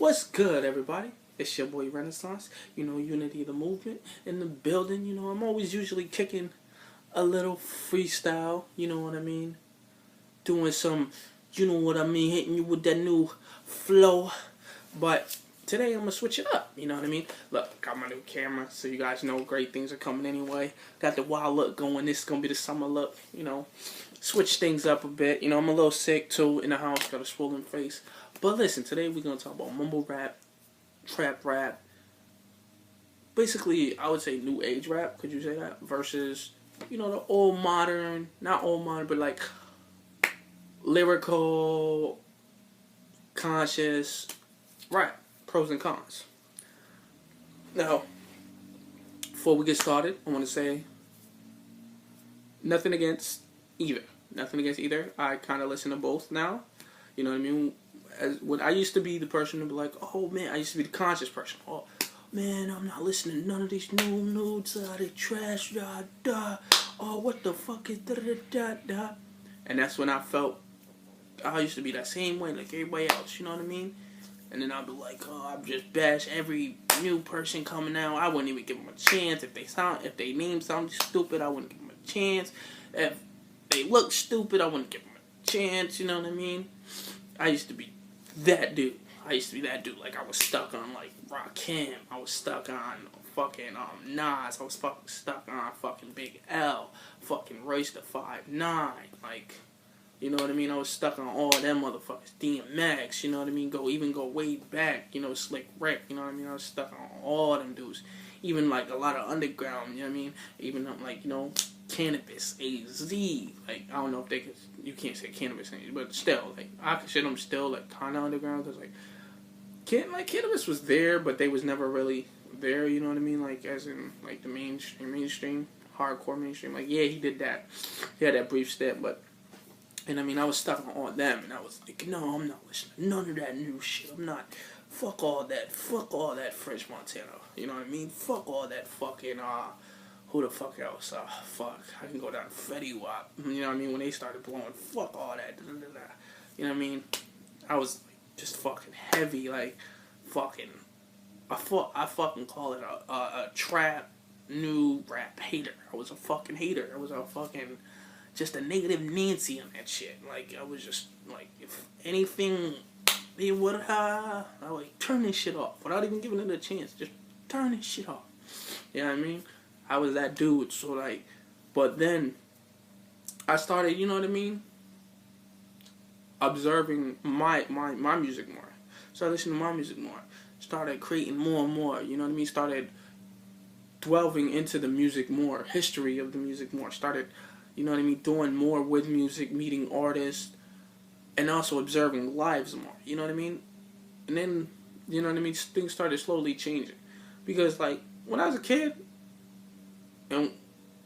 What's good, everybody? It's your boy Renaissance. Unity of the movement in the building. I'm always usually kicking a little freestyle. You know what I mean? Doing some, you know what I mean? Hitting you with that new flow. But today I'm gonna switch it up. You know what I mean? Look, got my new camera, so you guys know great things are coming anyway. Got the wild look going. This is gonna be the summer look. Switch things up a bit. I'm a little sick too in the house. Got a swollen face. But listen, today we're gonna talk about mumble rap, trap rap. Basically, I would say new age rap. Could you say that? Versus, the old modern, not old modern, but like lyrical, conscious rap. Pros and cons. Now, before we get started, I want to say nothing against either. Nothing against either. I kind of listen to both now. You know what I mean? When I used to be the person to be like, oh man, I used to be the conscious person. Oh man, I'm not listening to none of these new nudes, they trash, da da. Oh, what the fuck is da da da da? And that's when I felt I used to be that same way like everybody else. You know what I mean? And then I'd be like, oh, I'm just bash every new person coming out. I wouldn't even give them a chance. If they name sound stupid, I wouldn't give them a chance. If they look stupid, I wouldn't give them a chance. You know what I mean? I used to be that dude. Like, I was stuck on, like, Rakim. I was stuck on fucking Nas. I was fucking stuck on fucking Big L. Fucking Royce the 5'9". Like, you know what I mean? I was stuck on all them motherfuckers. DMX, you know what I mean? Go way back. Slick Rick, you know what I mean? I was stuck on all them dudes. Even, like, a lot of underground, you know what I mean? Even, like, Cannabis, AZ. Like, I don't know if they could, you can't say Cannabis, but still, like, I consider them still, like, kind of underground, because, like, Cannabis was there, but they was never really there, you know what I mean? Like, as in, like, the mainstream, hardcore mainstream. Like, yeah, he did that. He had that brief step, but, and I mean, I was stuck on all them, and I was like, no, I'm not listening to none of that new shit. I'm not, fuck all that French Montana, you know what I mean? Fuck all that fucking, who the fuck else? Fuck. I can go down Fetty Wap. You know what I mean? When they started blowing, fuck all that. You know what I mean? I was just fucking heavy, like fucking. I fucking call it a trap new rap hater. I was a fucking hater. I was a fucking just a negative Nancy on that shit. Like, I was just like, if anything, they would I would turn this shit off without even giving it a chance. Just turn this shit off. You know what I mean? I was that dude, so like, but then I started, you know what I mean, observing my music more. Started listening to my music more. Started creating more and more, you know what I mean? Started delving into the music more, history of the music more. Started, you know what I mean, doing more with music, meeting artists, and also observing lives more, you know what I mean? And then, you know what I mean, things started slowly changing. Because, like, when I was a kid, and,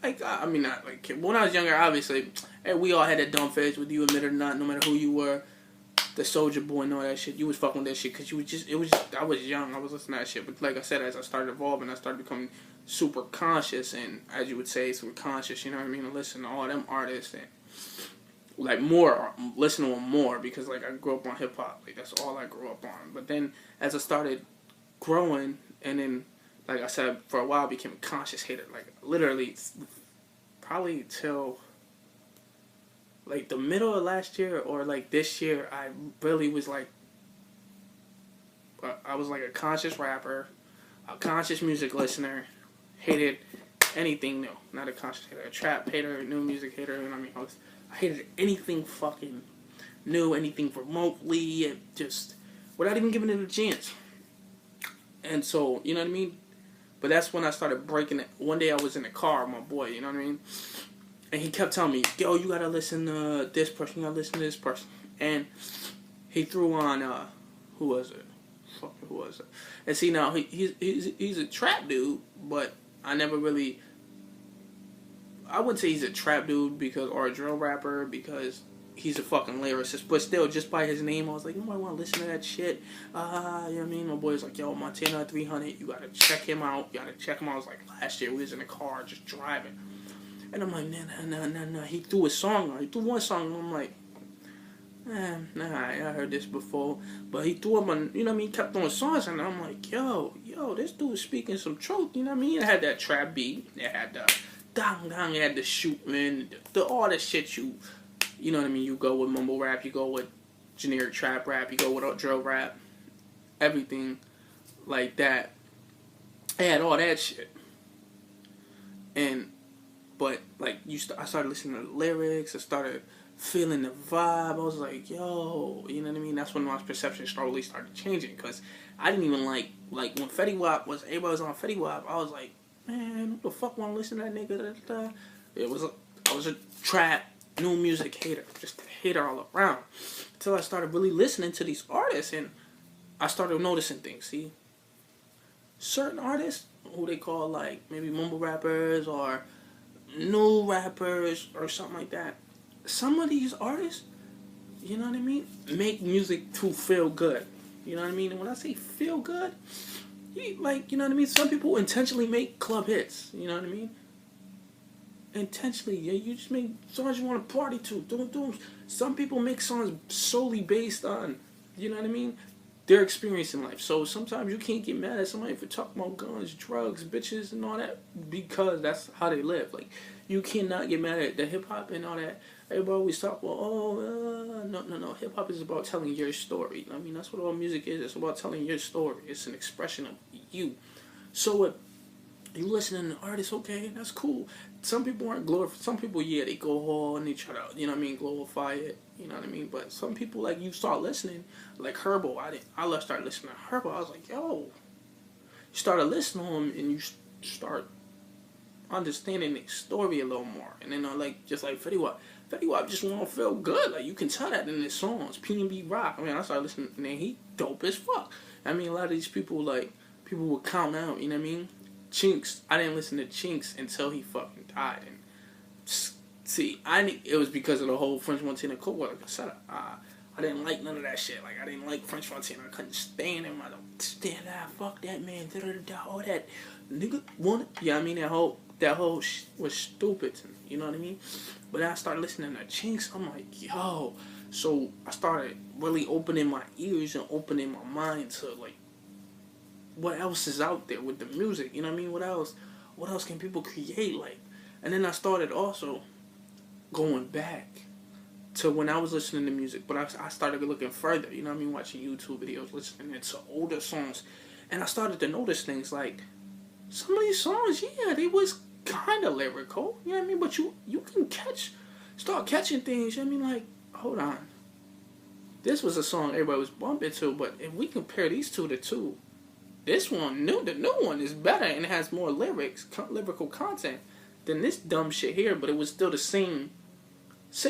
like, I mean, not like kid. When I was younger, obviously, we all had that dumb phase, whether you admit it or not, no matter who you were, the soldier boy and all that shit. You was fucking with that shit because I was young. I was listening to that shit. But like I said, as I started evolving, I started becoming super conscious and, as you would say, super conscious, you know what I mean? And listen to all them artists and, like, listen to them more because, like, I grew up on hip hop. Like, that's all I grew up on. But then, as I started growing and then, like I said, for a while I became a conscious hater. Like, literally, probably till, like, the middle of last year or, like, this year, I really was, like, I was, like, a conscious rapper, a conscious music listener, hated anything new. Not a conscious hater, a trap hater, new music hater, you know what I mean? I hated anything fucking new, anything remotely, just, without even giving it a chance. And so, you know what I mean? But that's when I started breaking it. One day I was in the car with my boy, you know what I mean? And he kept telling me, yo, you gotta listen to this person, you gotta listen to this person. And he threw on, who was it? Fucking who was it? And see, now, he's a trap dude, but I never really, I wouldn't say he's a trap dude or a drill rapper because he's a fucking lyricist, but still, just by his name, I was like, nobody want to listen to that shit. You know what I mean? My boy's like, yo, Montana 300, you gotta check him out. I was like, last year, we was in the car, just driving. And I'm like, nah. He threw a song on. He threw one song, and I'm like, Nah, I heard this before. But he threw up on, you know what I mean, kept throwing songs, and I'm like, yo, this dude's speaking some truth, you know what I mean? It had that trap beat, it had the dang dang, it had the shooting, all the shit you know what I mean, you go with mumble rap, you go with generic trap rap, you go with drill rap, everything like that. It had all that shit. But like I started listening to the lyrics, I started feeling the vibe. I was like, yo, you know what I mean? That's when my perception slowly started changing, because I didn't even like when Fetty Wap everybody was on Fetty Wap. I was like, man, who the fuck want to listen to that nigga? I was a trap new music hater, just a hater all around, until I started really listening to these artists, and I started noticing things. See, certain artists who they call like maybe mumble rappers or new rappers or something like that. Some of these artists, you know what I mean, make music to feel good. You know what I mean? And when I say feel good, you know what I mean? Some people intentionally make club hits. You know what I mean? Intentionally, yeah, you just make songs you want to party to. Doom. Some people make songs solely based on, you know what I mean, their experience in life. So sometimes you can't get mad at somebody for talking about guns, drugs, bitches, and all that, because that's how they live. Like, you cannot get mad at the hip hop and all that. Everybody always talk about, no. Hip hop is about telling your story. I mean, that's what all music is. It's about telling your story. It's an expression of you. So if you listening to artists, okay, that's cool. Some people aren't glorified. Some people, yeah, they go hard and they try to, you know what I mean, glorify it. You know what I mean? But some people, like, you start listening, like Herbo. I started listening to Herbo. I was like, yo. You started listening to him and you start understanding the story a little more. And then, like, just like Fetty Wap. Fetty Wap just want to feel good. Like, you can tell that in his songs. P&B Rock. I mean, I started listening and he dope as fuck. I mean, a lot of these people, like, people would count out, you know what I mean? Chinks, I didn't listen to Chinks until he fucking died. And see, it was because of the whole French Montana Coke. Like I said, I didn't like none of that shit. Like, I didn't like French Montana. I couldn't stand him. I don't stand that. Fuck that man. All that nigga wanted. Yeah, I mean, that whole was stupid to me. You know what I mean? But then I started listening to Chinks. I'm like, yo. So I started really opening my ears and opening my mind to, like, what else is out there with the music, you know what I mean? What else can people create, like? And then I started also going back to when I was listening to music, but I started looking further, you know what I mean? Watching YouTube videos, listening to older songs, and I started to notice things like, some of these songs, yeah, they was kind of lyrical, you know what I mean? But you can start catching things, you know what I mean? Like, hold on. This was a song everybody was bumping to, but if we compare these two, this one, the new one is better and it has more lyrical content than this dumb shit here, but it was still the same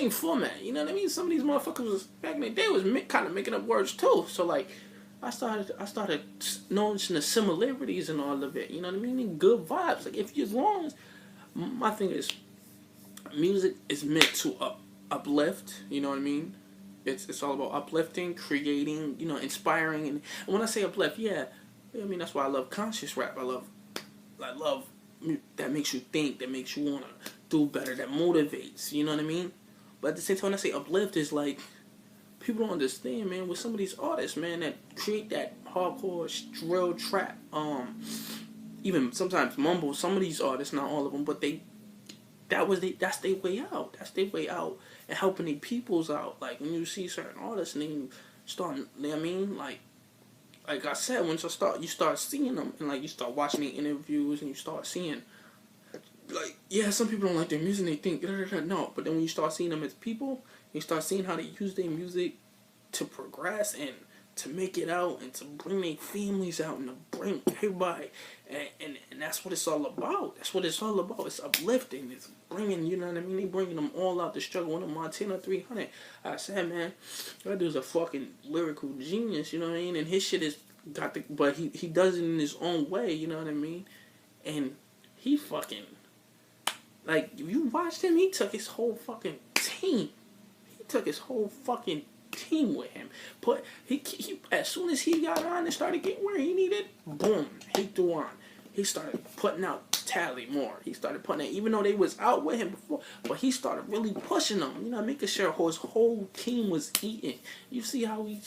format. You know what I mean? Some of these motherfuckers was, back in the day, was kind of making up words too. So like, I started noticing the similarities and all of it. You know what I mean? And good vibes. Like, as long as my thing is, music is meant to uplift. You know what I mean? It's all about uplifting, creating, you know, inspiring, and when I say uplift, yeah. I mean, that's why I love conscious rap. I love that makes you think, that makes you want to do better, that motivates, you know what I mean? But at the same time, when I say uplift, is like, people don't understand, man, with some of these artists, man, that create that hardcore drill trap, even sometimes mumble, some of these artists, not all of them, but that's their way out. That's their way out and helping their peoples out. Like, when you see certain artists and then you start, you know what I mean? Like I said, once you start seeing them, and like you start watching the interviews, and you start seeing, like, yeah, some people don't like their music, and they think, no, but then when you start seeing them as people, you start seeing how they use their music to progress and to make it out and to bring their families out and to bring everybody, and that's what it's all about. That's what it's all about. It's uplifting. It's bringing, you know what I mean? They bringing them all out the struggle. One of Montana 300. I said, man, that dude's a fucking lyrical genius. You know what I mean? And his shit is but he does it in his own way. You know what I mean? And he fucking, like, if you watched him, he took his whole fucking team. He took his whole fucking team with him. But he as soon as he got on and started getting where he needed, boom, he threw on. He started putting out Tally more. He started putting it, even though they was out with him before, but he started really pushing them. You know, making sure his whole team was eating. You see how he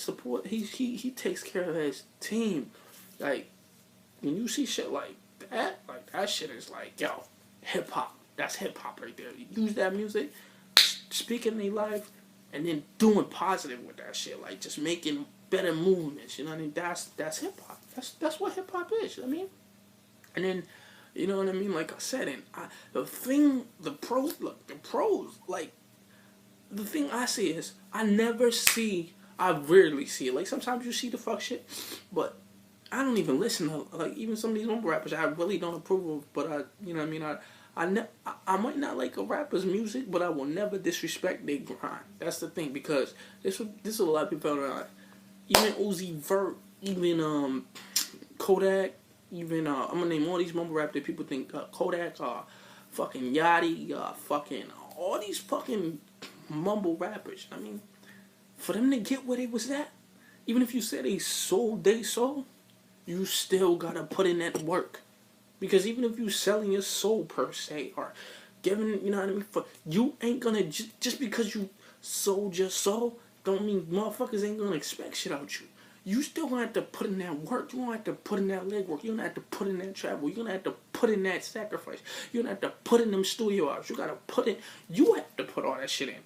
takes care of his team. Like when you see shit like that shit is like, yo, hip hop. That's hip hop right there. You use that music, speaking their life, and then doing positive with that shit. Like just making better movements. You know what I mean? That's hip hop. That's what hip hop is. You know what I mean? And then, you know what I mean? Like I said, and the pros, like, the thing I see is, I rarely see it. Like, sometimes you see the fuck shit, but I don't even listen to, like, even some of these mumble rappers I really don't approve of, but you know what I mean? I might not like a rapper's music, but I will never disrespect their grind. That's the thing, because this is a lot of people don't know. Even Uzi Vert, even Kodak, even I'm gonna name all these mumble rap that people think Kodak, fucking Yachty, fucking all these fucking mumble rappers. I mean, for them to get where they was at, even if you said they sold, you still gotta put in that work. Because even if you selling your soul per se, or giving, you know what I mean, you ain't gonna just because you sold your soul, don't mean motherfuckers ain't gonna expect shit out you. You still gonna have to put in that work. You gonna have to put in that legwork. You gonna have to put in that travel. You gonna have to put in that sacrifice. You gonna have to put in them studio hours. You gotta put in. You have to put all that shit in.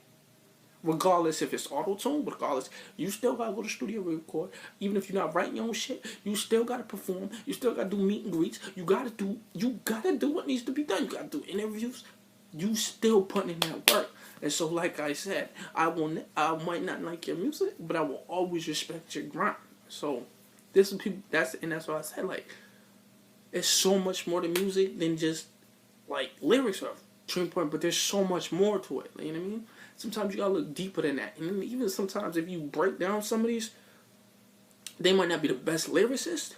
Regardless if it's auto-tune, regardless, you still gotta go to the studio and record. Even if you're not writing your own shit, you still gotta perform. You still gotta do meet and greets. You gotta do what needs to be done. You gotta do interviews. You still putting in that work. And so, like I said, I might not like your music, but I will always respect your grind. So, this is people. That's what I said. Like, it's so much more to music than just like lyrics are turning point, but there's so much more to it. You know what I mean? Sometimes you gotta look deeper than that. And even sometimes if you break down some of these, they might not be the best lyricist,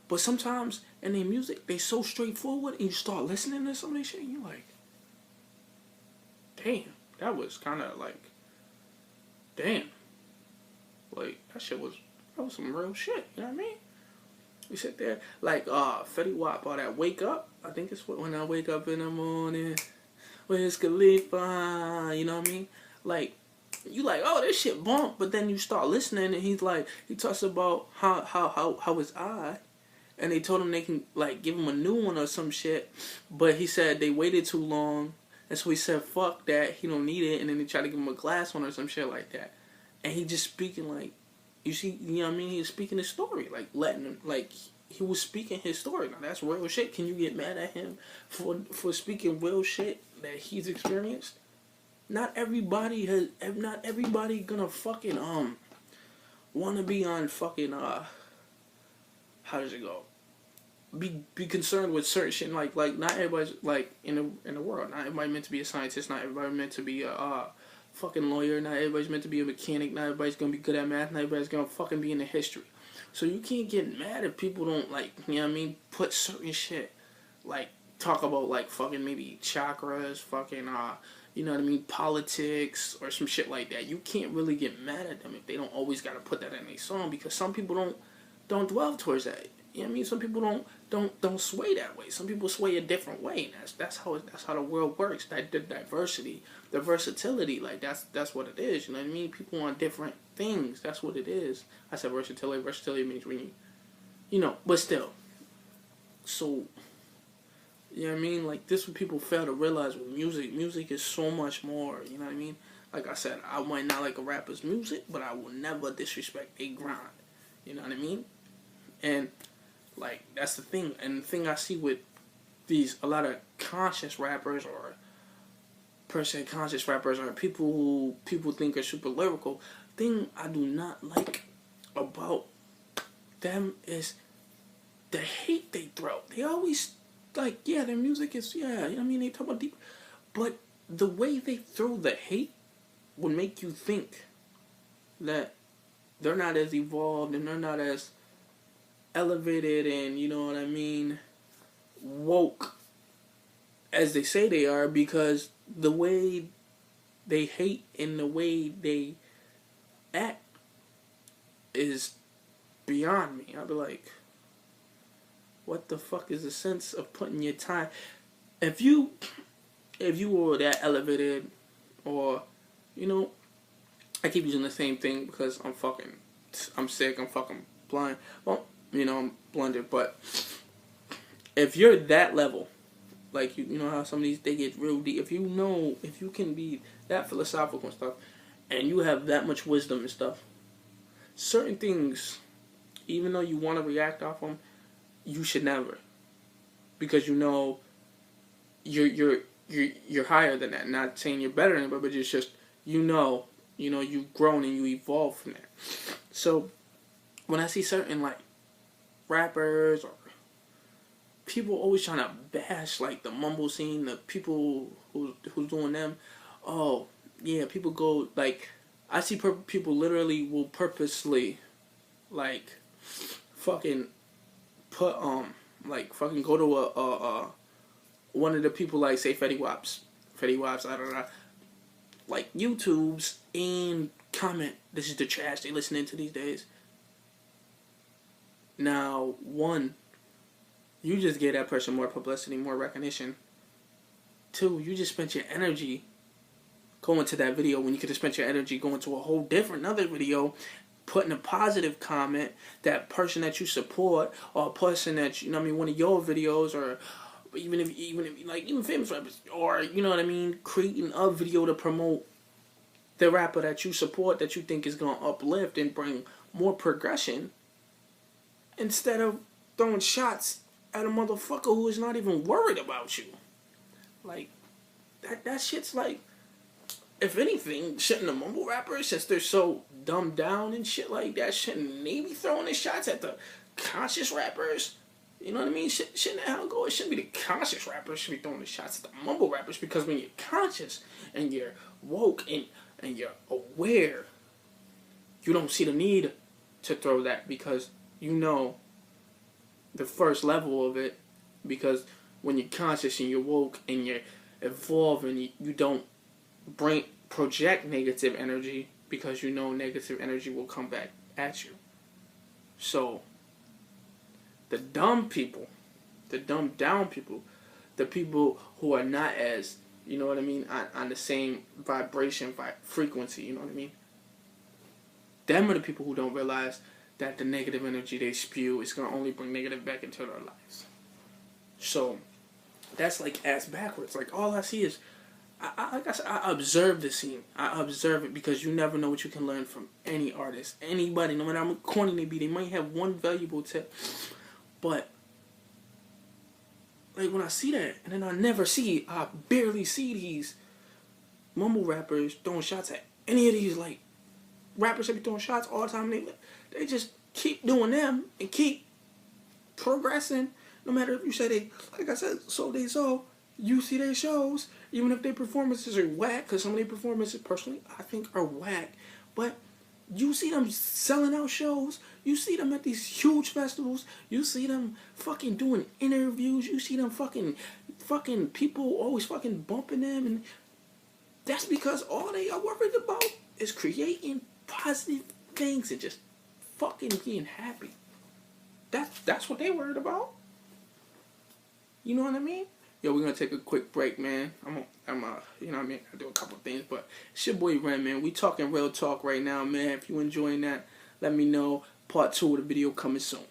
but sometimes in their music, they so straightforward, and you start listening to some of this shit, and you're like, damn, that was kind of like, damn, like that was some real shit. You know what I mean? You sit there like Fetty Wap, all that wake up. I think it's when I wake up in the morning. Wiz Khalifa, you know what I mean? Like, you like, oh, this shit bump, but then you start listening, and he talks about how his eye, and they told him they can like give him a new one or some shit, but he said they waited too long, and so he said fuck that, he don't need it, and then they tried to give him a glass one or some shit like that, and he just speaking like, you see, you know what I mean? He's speaking his story, like letting him like. He was speaking his story. Now that's real shit. Can you get mad at him for speaking real shit that he's experienced? Not everybody gonna fucking wanna be on fucking how does it go? Be concerned with certain shit. Like not everybody's like in the world. Not everybody meant to be a scientist. Not everybody meant to be a fucking lawyer. Not everybody's meant to be a mechanic. Not everybody's gonna be good at math. Not everybody's gonna fucking be in the history. So you can't get mad if people don't like, you know what I mean, put certain shit, like, talk about, like, fucking maybe chakras, fucking, you know what I mean, politics, or some shit like that. You can't really get mad at them if they don't always gotta put that in their song, because some people don't dwell towards that. You know what I mean? Some people don't sway that way. Some people sway a different way. And that's how the world works. That the diversity, the versatility, like that's what it is. You know what I mean? People want different things. That's what it is. I said versatility. Versatility means when you know, but still. So, you know what I mean? Like, this is what people fail to realize with music. Music is so much more. You know what I mean? Like I said, I might not like a rapper's music, but I will never disrespect a grind. You know what I mean? And like, that's the thing. And the thing I see with a lot of conscious rappers, or per se conscious rappers, or people who people think are super lyrical, thing I do not like about them is the hate they throw. They always, like, yeah, their music is, yeah, you know what I mean? They talk about deep, but the way they throw the hate would make you think that they're not as evolved, and they're not as elevated, and, you know what I mean, woke as they say they are, because the way they hate and the way they act is beyond me. I'll be like, What the fuck is the sense of putting your time? If you were that elevated, or you know, I keep using the same thing because I'm sick, I'm fucking blind. Well, I'm blinded, but if you're that level, like you know how some of these they get real deep. If you can be that philosophical and stuff, and you have that much wisdom and stuff, certain things, even though you want to react off them, you should never, because you're higher than that. Not saying you're better than it, but it's just you've grown and you evolved from that. So when I see certain like rappers or people always trying to bash like the mumble scene, the people who's doing them, oh yeah, people go like I see people literally will purposely like fucking put like fucking go to a one of the people like say Fetty Waps, I don't know, like YouTubes and comment, this is the trash they listening to these days. Now, one, you just gave that person more publicity, more recognition. Two, you just spent your energy going to that video when you could have spent your energy going to a whole different other video, putting a positive comment, that person that you support, or a person that one of your videos, or even famous rappers, or creating a video to promote the rapper that you support, that you think is gonna uplift and bring more progression, instead of throwing shots at a motherfucker who is not even worried about you. Like that shit's like, if anything, shouldn't the mumble rappers, since they're so dumbed down and shit like that, shouldn't they be throwing the shots at the conscious rappers? You know what I mean? Shouldn't that how it go? It shouldn't be the conscious rappers should be throwing the shots at the mumble rappers, because when you're conscious and you're woke and you're aware, you don't see the need to throw that, because the first level of it, because when you're conscious and you're woke and you're evolved and you don't project negative energy, because negative energy will come back at you. So the dumb people, the dumbed down people, the people who are not as, on the same vibration, frequency, them are the people who don't realize that the negative energy they spew is going to only bring negative back into their lives. So that's like ass backwards. Like all I see is, I observe the scene. I observe it, because you never know what you can learn from any artist, anybody, no matter how corny they be. They might have one valuable tip, but like when I see that, and then I barely see these mumble rappers throwing shots at any of these like rappers that be throwing shots all the time. They just keep doing them and keep progressing. No matter if you say they, like I said, you see their shows, even if their performances are whack, because some of their performances, personally, I think are whack, but you see them selling out shows, you see them at these huge festivals, you see them fucking doing interviews, you see them fucking people always fucking bumping them, and that's because all they are worried about is creating positive things and just fucking being happy. That's what they worried about. You know what I mean? Yo, we're gonna take a quick break, man. I do a couple things, but it's your boy Ren, man. We talking real talk right now, man. If you enjoying that, let me know. Part 2 of the video coming soon.